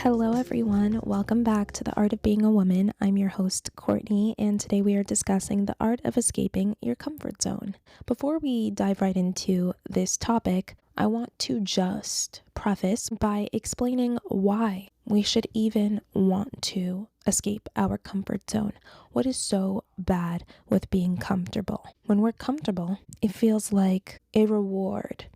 Hello, everyone. Welcome back to The Art of Being a Woman. I'm your host, Courtney, and today we are discussing the art of escaping your comfort zone. Before we dive right into this topic, I want to just preface by explaining why we should even want to escape our comfort zone. What is so bad with being comfortable? When we're comfortable, it feels like a reward,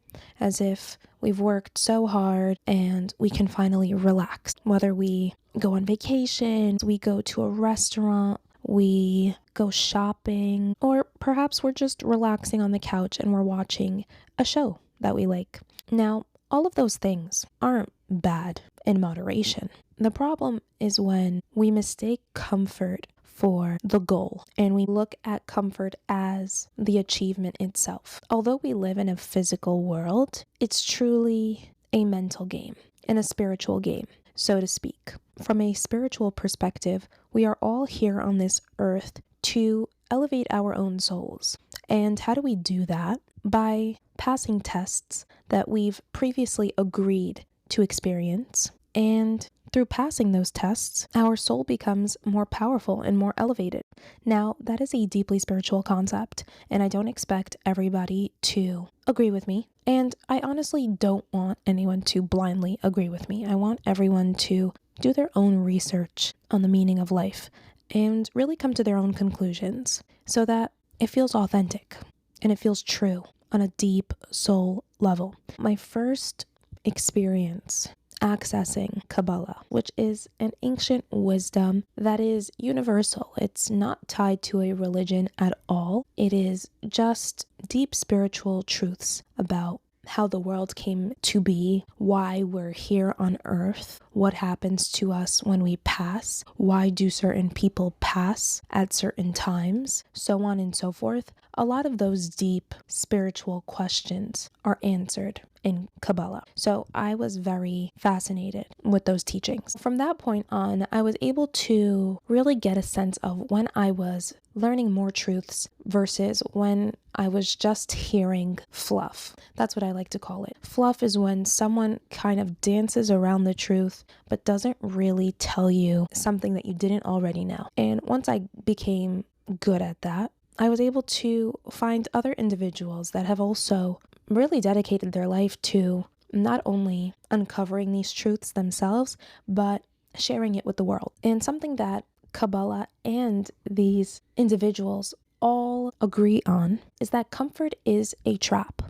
as if we've worked so hard and we can finally relax. Whether we go on vacation, we go to a restaurant, we go shopping, or perhaps we're just relaxing on the couch and we're watching a show that we like. Now, all of those things aren't bad in moderation. The problem is when we mistake comfort for the goal and we look at comfort as the achievement itself. Although we live in a physical world, it's truly a mental game and a spiritual game, so to speak. From a spiritual perspective, we are all here on this earth to elevate our own souls. And how do we do that? By passing tests that we've previously agreed to experience. And through passing those tests, our soul becomes more powerful and more elevated. Now, that is a deeply spiritual concept, and I don't expect everybody to agree with me. And I honestly don't want anyone to blindly agree with me. I want everyone to do their own research on the meaning of life and really come to their own conclusions so that it feels authentic and it feels true on a deep soul level. My first experience accessing Kabbalah, which is an ancient wisdom that is universal. It's not tied to a religion at all. It is just deep spiritual truths about how the world came to be, why we're here on earth, what happens to us when we pass, why do certain people pass at certain times, so on and so forth. A lot of those deep spiritual questions are answered in Kabbalah. So I was very fascinated with those teachings. From that point on, I was able to really get a sense of when I was learning more truths versus when I was just hearing fluff. That's what I like to call it. Fluff is when someone kind of dances around the truth but doesn't really tell you something that you didn't already know. And once I became good at that, I was able to find other individuals that have also really dedicated their life to not only uncovering these truths themselves, but sharing it with the world. And something that Kabbalah and these individuals all agree on is that comfort is a trap.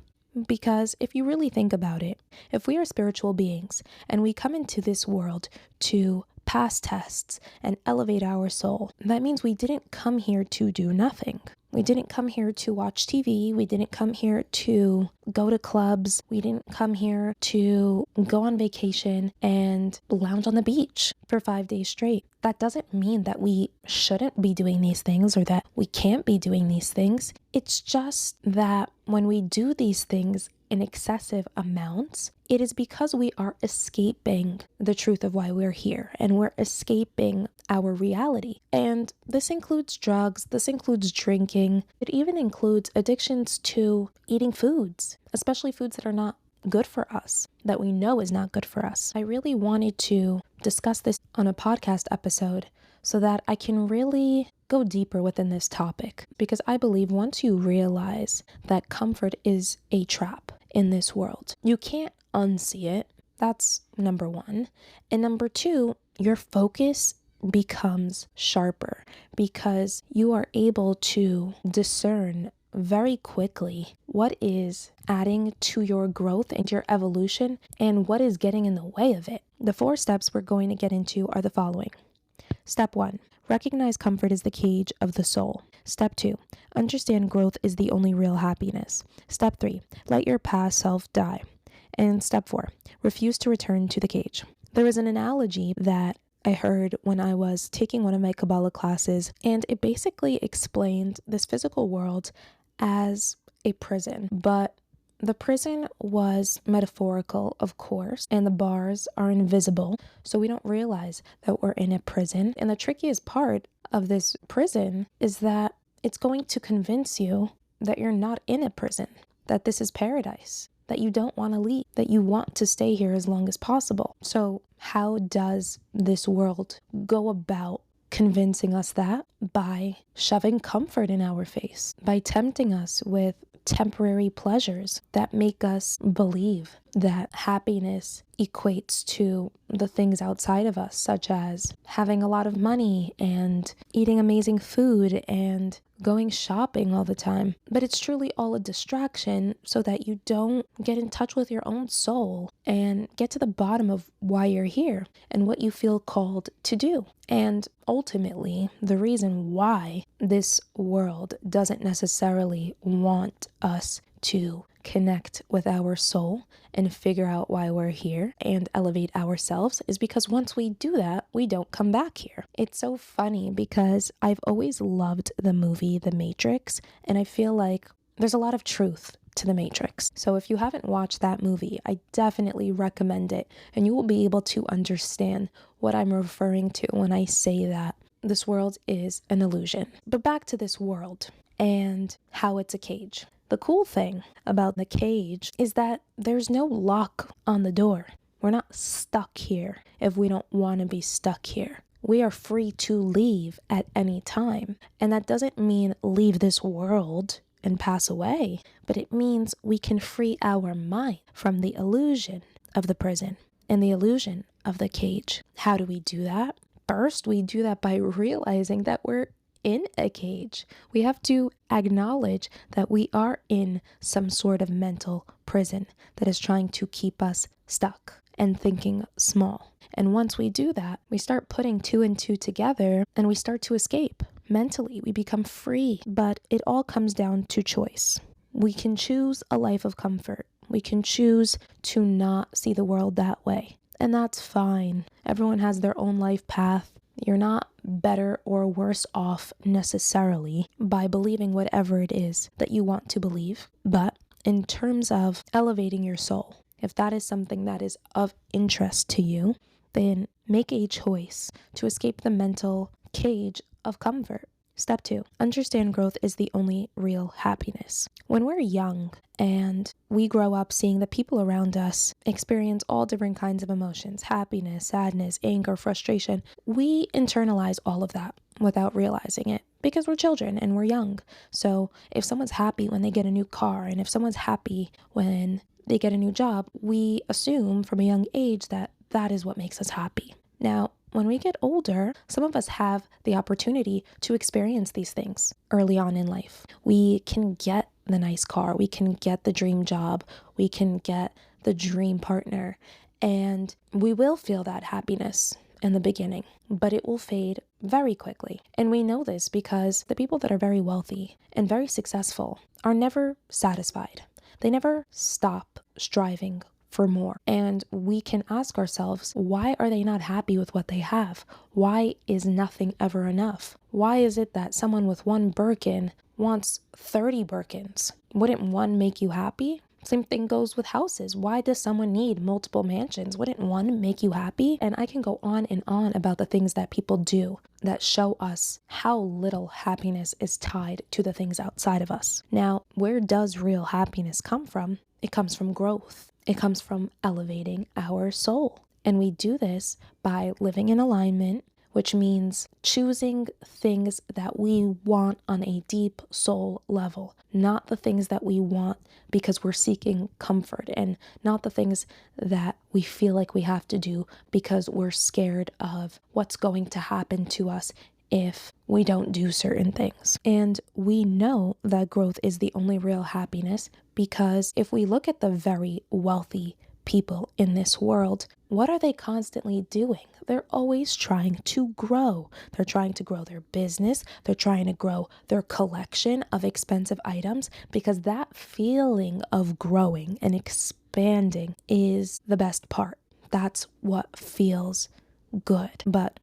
Because if you really think about it, if we are spiritual beings and we come into this world to pass tests and elevate our soul, that means we didn't come here to do nothing. We didn't come here to watch TV. We didn't come here to go to clubs. We didn't come here to go on vacation and lounge on the beach for 5 days straight. That doesn't mean that we shouldn't be doing these things or that we can't be doing these things. It's just that when we do these things in excessive amounts, it is because we are escaping the truth of why we're here and we're escaping our reality. And this includes drugs, this includes drinking, it even includes addictions to eating foods, especially foods that are not good for us, that we know is not good for us. I really wanted to discuss this on a podcast episode so that I can really go deeper within this topic, because I believe once you realize that comfort is a trap in this world, you can't unsee it. That's number one. And number two, your focus becomes sharper because you are able to discern very quickly what is adding to your growth and your evolution and what is getting in the way of it. The 4 steps we're going to get into are the following. Step 1, recognize comfort is the cage of the soul. Step 2, understand growth is the only real happiness. Step 3, let your past self die. And step 4, refuse to return to the cage. There was an analogy that I heard when I was taking one of my Kabbalah classes, and it basically explained this physical world as a prison, but the prison was metaphorical, of course, and the bars are invisible, so we don't realize that we're in a prison. And the trickiest part of this prison is that it's going to convince you that you're not in a prison, that this is paradise, that you don't want to leave, that you want to stay here as long as possible. So how does this world go about convincing us that? By shoving comfort in our face, by tempting us with temporary pleasures that make us believe that happiness equates to the things outside of us, such as having a lot of money and eating amazing food and going shopping all the time. But it's truly all a distraction so that you don't get in touch with your own soul and get to the bottom of why you're here and what you feel called to do. And ultimately, the reason why this world doesn't necessarily want us to connect with our soul and figure out why we're here and elevate ourselves is because once we do that, we don't come back here. It's so funny because I've always loved the movie The Matrix, and I feel like there's a lot of truth to The Matrix. So if you haven't watched that movie, I definitely recommend it, and you will be able to understand what I'm referring to when I say that this world is an illusion. But back to this world and how it's a cage. The cool thing about the cage is that there's no lock on the door. We're not stuck here if we don't want to be stuck here. We are free to leave at any time. And that doesn't mean leave this world and pass away, but it means we can free our mind from the illusion of the prison and the illusion of the cage. How do we do that? First, we do that by realizing that we're in a cage. We have to acknowledge that we are in some sort of mental prison that is trying to keep us stuck and thinking small. And once we do that, we start putting two and two together and we start to escape. Mentally, we become free, but it all comes down to choice. We can choose a life of comfort. We can choose to not see the world that way. And that's fine. Everyone has their own life path. You're not better or worse off necessarily by believing whatever it is that you want to believe. But in terms of elevating your soul, if that is something that is of interest to you, then make a choice to escape the mental cage of comfort. Step 2, understand growth is the only real happiness. When we're young and we grow up seeing the people around us experience all different kinds of emotions, happiness, sadness, anger, frustration, we internalize all of that without realizing it because we're children and we're young. So if someone's happy when they get a new car and if someone's happy when they get a new job, we assume from a young age that that is what makes us happy. Now, when we get older, some of us have the opportunity to experience these things early on in life. We can get the nice car, we can get the dream job, we can get the dream partner, and we will feel that happiness in the beginning, but it will fade very quickly. And we know this because the people that are very wealthy and very successful are never satisfied. They never stop striving for more. And we can ask ourselves, why are they not happy with what they have? Why is nothing ever enough? Why is it that someone with one Birkin wants 30 Birkins? Wouldn't one make you happy? Same thing goes with houses. Why does someone need multiple mansions? Wouldn't one make you happy? And I can go on and on about the things that people do that show us how little happiness is tied to the things outside of us. Now, where does real happiness come from? It comes from growth. It comes from elevating our soul. And we do this by living in alignment, which means choosing things that we want on a deep soul level, not the things that we want because we're seeking comfort, and not the things that we feel like we have to do because we're scared of what's going to happen to us if we don't do certain things. And we know that growth is the only real happiness because if we look at the very wealthy people in this world, what are they constantly doing? They're always trying to grow. They're trying to grow their business. They're trying to grow their collection of expensive items because that feeling of growing and expanding is the best part. That's what feels good. But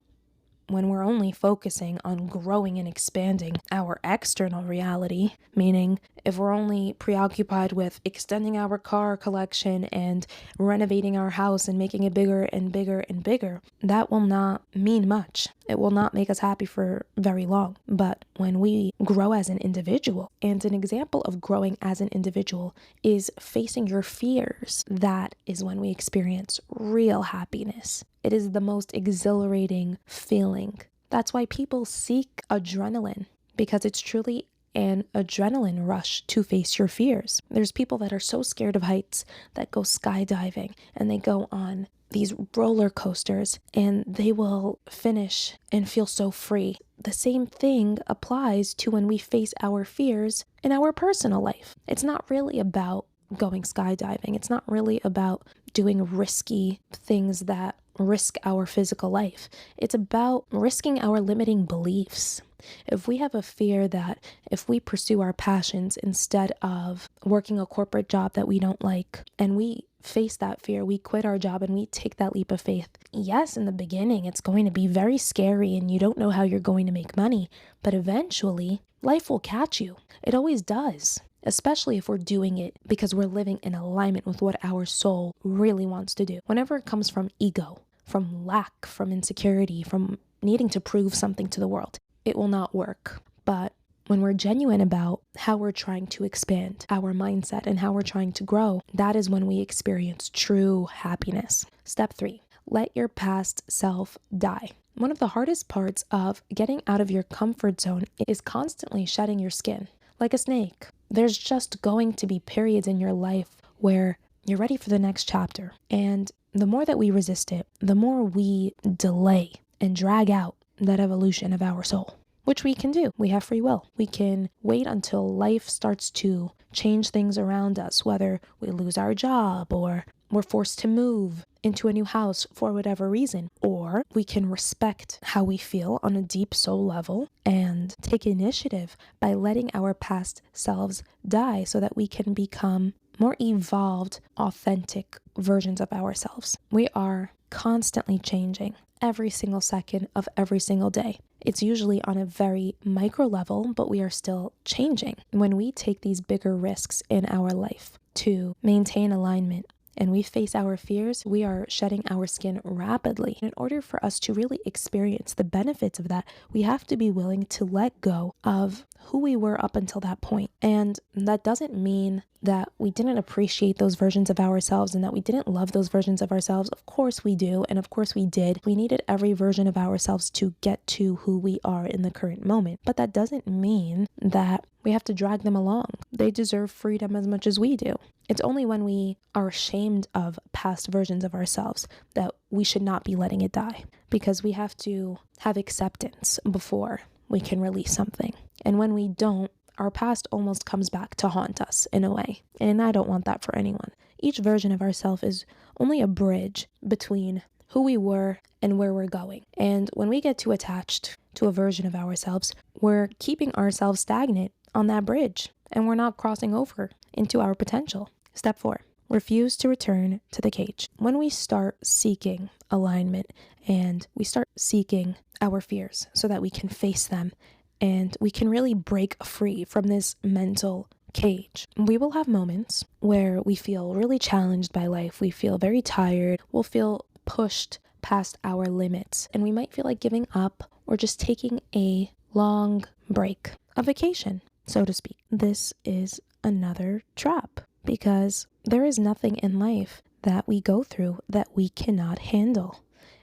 when we're only focusing on growing and expanding our external reality, meaning if we're only preoccupied with extending our car collection and renovating our house and making it bigger and bigger and bigger, that will not mean much. It will not make us happy for very long. But when we grow as an individual, and an example of growing as an individual is facing your fears, that is when we experience real happiness. It is the most exhilarating feeling. That's why people seek adrenaline, because it's truly an adrenaline rush to face your fears. There's people that are so scared of heights that go skydiving and they go on these roller coasters and they will finish and feel so free. The same thing applies to when we face our fears in our personal life. It's not really about going skydiving. It's not really about doing risky things that risk our physical life. It's about risking our limiting beliefs. If we have a fear that if we pursue our passions instead of working a corporate job that we don't like, and we face that fear, we quit our job and we take that leap of faith. Yes, in the beginning, it's going to be very scary and you don't know how you're going to make money, but eventually life will catch you. It always does, especially if we're doing it because we're living in alignment with what our soul really wants to do. Whenever it comes from ego, from lack, from insecurity, from needing to prove something to the world, it will not work. But when we're genuine about how we're trying to expand our mindset and how we're trying to grow, that is when we experience true happiness. Step 3, let your past self die. One of the hardest parts of getting out of your comfort zone is constantly shedding your skin. Like a snake, there's just going to be periods in your life where you're ready for the next chapter. And the more that we resist it, the more we delay and drag out that evolution of our soul, which we can do. We have free will. We can wait until life starts to change things around us, whether we lose our job or we're forced to move into a new house for whatever reason, or we can respect how we feel on a deep soul level and take initiative by letting our past selves die so that we can become more evolved, authentic versions of ourselves. We are constantly changing every single second of every single day. It's usually on a very micro level, but we are still changing. When we take these bigger risks in our life to maintain alignment and we face our fears, we are shedding our skin rapidly. In order for us to really experience the benefits of that, we have to be willing to let go of who we were up until that point. And that doesn't mean that we didn't appreciate those versions of ourselves and that we didn't love those versions of ourselves. Of course we do, and of course we did. We needed every version of ourselves to get to who we are in the current moment. But that doesn't mean that we have to drag them along. They deserve freedom as much as we do. It's only when we are ashamed of past versions of ourselves that we should not be letting it die, because we have to have acceptance before we can release something. And when we don't, our past almost comes back to haunt us in a way. And I don't want that for anyone. Each version of ourselves is only a bridge between who we were and where we're going. And when we get too attached to a version of ourselves, we're keeping ourselves stagnant on that bridge and we're not crossing over into our potential. Step 4, refuse to return to the cage. When we start seeking alignment and we start seeking our fears so that we can face them and we can really break free from this mental cage, we will have moments where we feel really challenged by life. We feel very tired. We'll feel pushed past our limits and we might feel like giving up or just taking a long break, a vacation, so to speak. This is another trap because there is nothing in life that we go through that we cannot handle.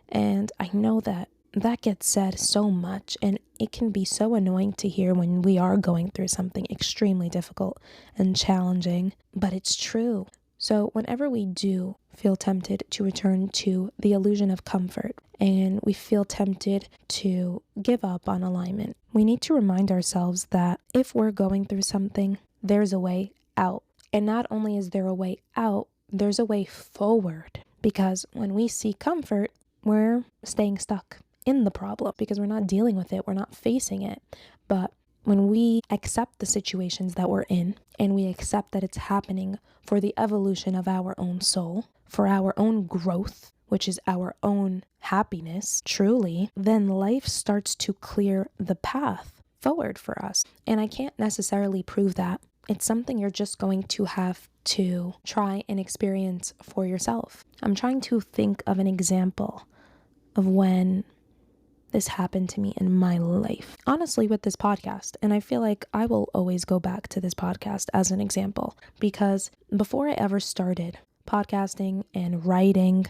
And I know that gets said so much and it can be so annoying to hear when we are going through something extremely difficult and challenging, but it's true. So whenever we do feel tempted to return to the illusion of comfort and we feel tempted to give up on alignment, we need to remind ourselves that if we're going through something, there's a way out. And not only is there a way out, there's a way forward. Because when we seek comfort, we're staying stuck in the problem because we're not dealing with it, we're not facing it. But when we accept the situations that we're in and we accept that it's happening for the evolution of our own soul, for our own growth, which is our own happiness, truly, then life starts to clear the path forward for us. And I can't necessarily prove that It's something you're just going to have to try and experience for yourself. I'm trying to think of an example of when this happened to me in my life. Honestly, with this podcast, and I feel like I will always go back to this podcast as an example, because before I ever started podcasting and writing,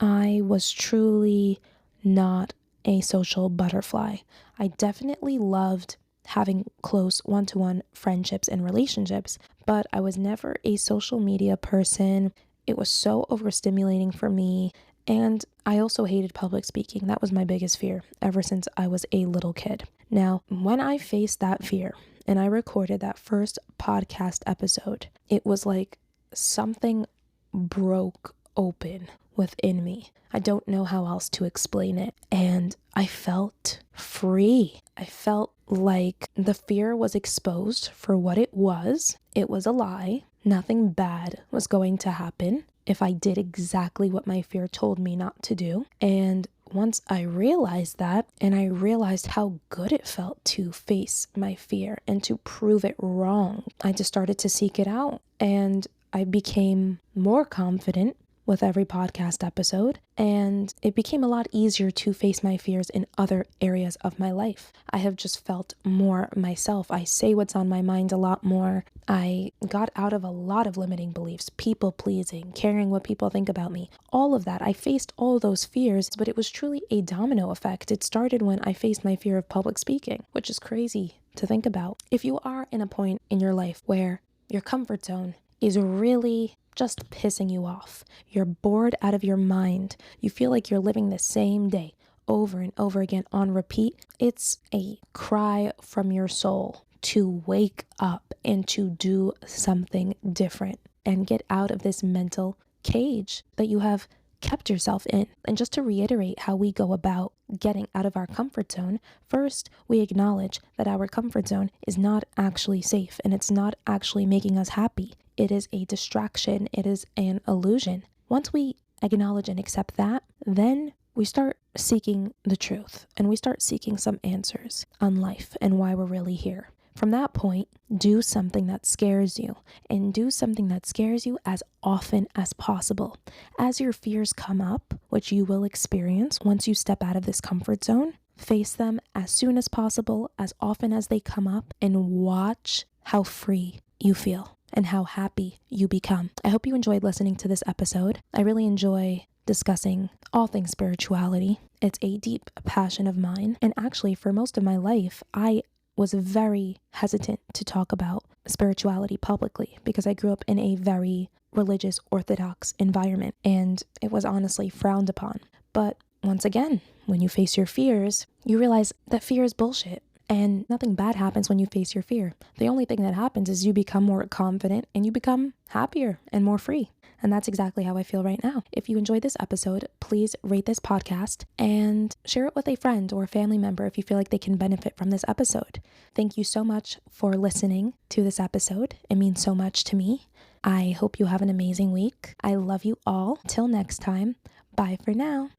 I was truly not a social butterfly. I definitely loved having close one-to-one friendships and relationships, but I was never a social media person. It was so overstimulating for me. And I also hated public speaking. That was my biggest fear ever since I was a little kid. Now, when I faced that fear and I recorded that first podcast episode, it was like something broke open within me. I don't know how else to explain it. And I felt free. I felt like the fear was exposed for what it was. It was a lie. Nothing bad was going to happen if I did exactly what my fear told me not to do. And once I realized that, and I realized how good it felt to face my fear and to prove it wrong, I just started to seek it out. And I became more confident with every podcast episode, and it became a lot easier to face my fears in other areas of my life. I have just felt more myself. I say what's on my mind a lot more. I got out of a lot of limiting beliefs, people pleasing, caring what people think about me, all of that. I faced all those fears, but it was truly a domino effect. It started when I faced my fear of public speaking, which is crazy to think about. If you are in a point in your life where your comfort zone is really just pissing you off, you're bored out of your mind, you feel like you're living the same day over and over again on repeat, it's a cry from your soul to wake up and to do something different and get out of this mental cage that you have kept yourself in. And just to reiterate how we go about getting out of our comfort zone, first, we acknowledge that our comfort zone is not actually safe and it's not actually making us happy. It is a distraction. It is an illusion. Once we acknowledge and accept that, then we start seeking the truth and we start seeking some answers on life and why we're really here. From that point, do something that scares you, and do something that scares you as often as possible. As your fears come up, which you will experience once you step out of this comfort zone, face them as soon as possible, as often as they come up, and watch how free you feel and how happy you become. I hope you enjoyed listening to this episode. I really enjoy discussing all things spirituality. It's a deep passion of mine, and actually for most of my life, I was very hesitant to talk about spirituality publicly because I grew up in a very religious, orthodox environment, and it was honestly frowned upon. But once again, when you face your fears, you realize that fear is bullshit. And nothing bad happens when you face your fear. The only thing that happens is you become more confident and you become happier and more free. And that's exactly how I feel right now. If you enjoyed this episode, please rate this podcast and share it with a friend or a family member if you feel like they can benefit from this episode. Thank you so much for listening to this episode. It means so much to me. I hope you have an amazing week. I love you all. Till next time, bye for now.